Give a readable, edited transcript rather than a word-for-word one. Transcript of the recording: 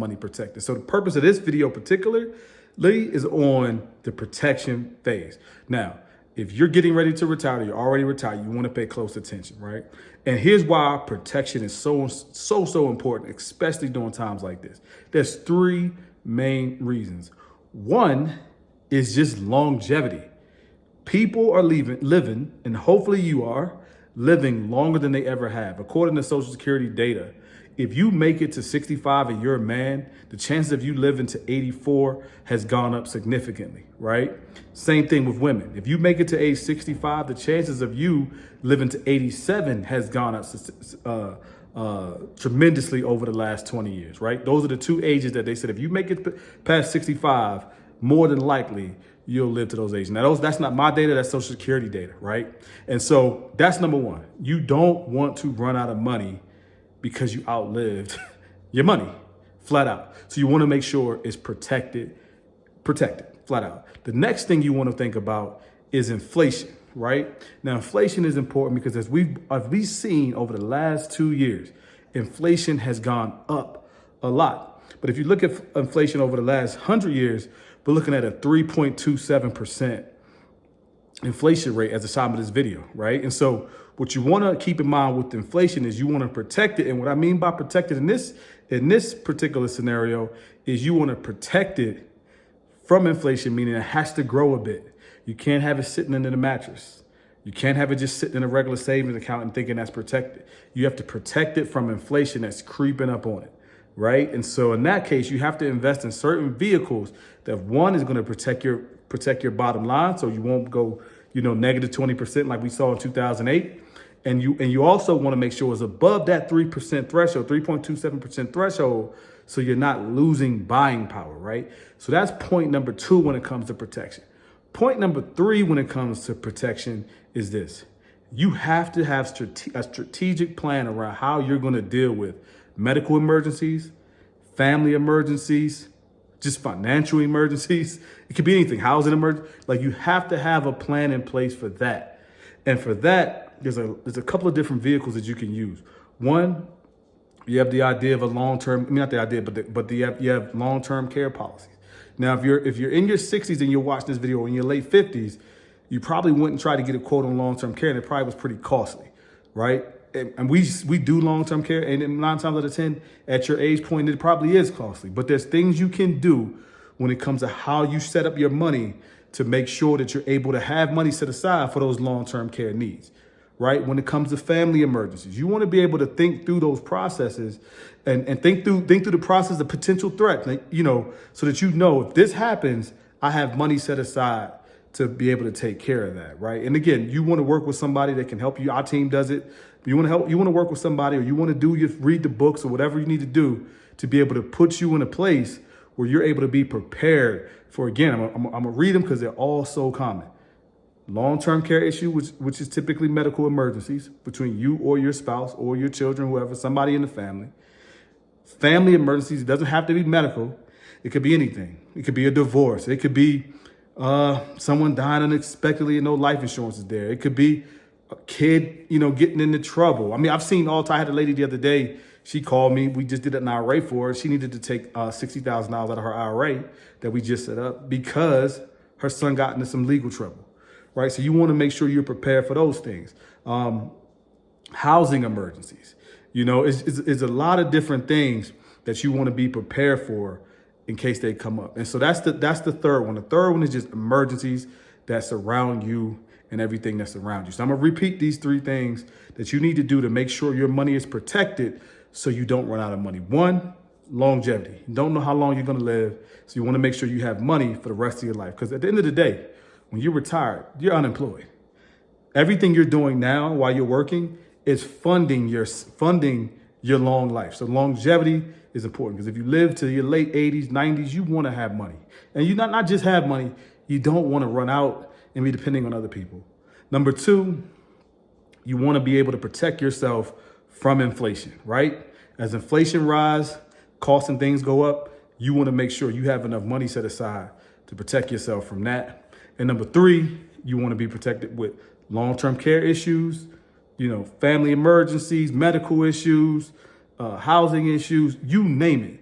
money protected. So the purpose of this video particularly is on the protection phase. Now, if you're getting ready to retire, or you're already retired, you want to pay close attention, right? And here's why protection is so important, especially during times like this. There's three main reasons. One is just longevity. People are living, and hopefully you are, living longer than they ever have. According to Social Security data, if you make it to 65 and you're a man, the chances of you living to 84 has gone up significantly, right? Same thing with women. If you make it to age 65, the chances of you living to 87 has gone up tremendously over the last 20 years, right? Those are the two ages that they said, if you make it past 65, more than likely you'll live to those ages. Now, that's not my data, that's Social Security data, right? And so that's number one. You don't want to run out of money because you outlived your money, flat out. So you want to make sure it's protected, flat out. The next thing you want to think about is inflation, right? Now, inflation is important because as we've seen over the last 2 years, inflation has gone up a lot. But if you look at inflation over the last 100 years, we're looking at a 3.27% inflation rate as the time of this video, right? And so what you want to keep in mind with inflation is you want to protect it. And what I mean by protected in this particular scenario is you want to protect it from inflation, meaning it has to grow a bit. You can't have it sitting under the mattress. You can't have it just sitting in a regular savings account and thinking that's protected. You have to protect it from inflation that's creeping up on it, right? And so in that case, you have to invest in certain vehicles that one is going to protect your bottom line, so you won't go, negative 20% like we saw in 2008. And you also want to make sure it's above that 3% threshold, 3.27% threshold, so you're not losing buying power, right? So that's point number 2 when it comes to protection. Point number 3 when it comes to protection is this. You have to have a strategic plan around how you're going to deal with medical emergencies, family emergencies, just financial emergencies. It could be anything, housing emergency. Like, you have to have a plan in place for that. And for that, there's a couple of different vehicles that you can use. One, you have the idea of a long-term, not the idea, but you have long-term care policies. Now, if you're in your 60s and you're watching this video, or in your late 50s, you probably wouldn't try to get a quote on long-term care, and it probably was pretty costly, right? And we do long-term care, and 9 times out of 10, at your age point, it probably is costly. But there's things you can do when it comes to how you set up your money to make sure that you're able to have money set aside for those long-term care needs, right? When it comes to family emergencies, you want to be able to think through those processes and think through the process of potential threat, so that if this happens, I have money set aside to be able to take care of that, right? And again, you want to work with somebody that can help you. Our team does it. You want to work with somebody, or you want to read the books or whatever you need to do to be able to put you in a place where you're able to be prepared for, again, I'm going to read them because they're all so common. Long-term care issue, which is typically medical emergencies between you or your spouse or your children, whoever, somebody in the family. Family emergencies, it doesn't have to be medical. It could be anything. It could be a divorce. It could be someone dying unexpectedly and no life insurance is there. It could be a kid, getting into trouble. I mean, I've seen I had a lady the other day. She called me. We just did an IRA for her. She needed to take $60,000 out of her IRA that we just set up because her son got into some legal trouble, right? So you want to make sure you're prepared for those things. Housing emergencies, it's a lot of different things that you want to be prepared for in case they come up. And so that's the third one. The third one is just emergencies that surround you and everything that's around you. So I'm going to repeat these 3 things that you need to do to make sure your money is protected so you don't run out of money. 1, longevity. You don't know how long you're going to live, so you want to make sure you have money for the rest of your life. Because at the end of the day, when you're retired, you're unemployed. Everything you're doing now while you're working is funding your long life. So longevity is important, because if you live to your late 80s, 90s, you want to have money. And you not just have money, you don't want to run out and be depending on other people. Number 2, you want to be able to protect yourself from inflation, right? As inflation rise, costs and things go up, you want to make sure you have enough money set aside to protect yourself from that. And number 3, you want to be protected with long-term care issues, family emergencies, medical issues, housing issues, you name it.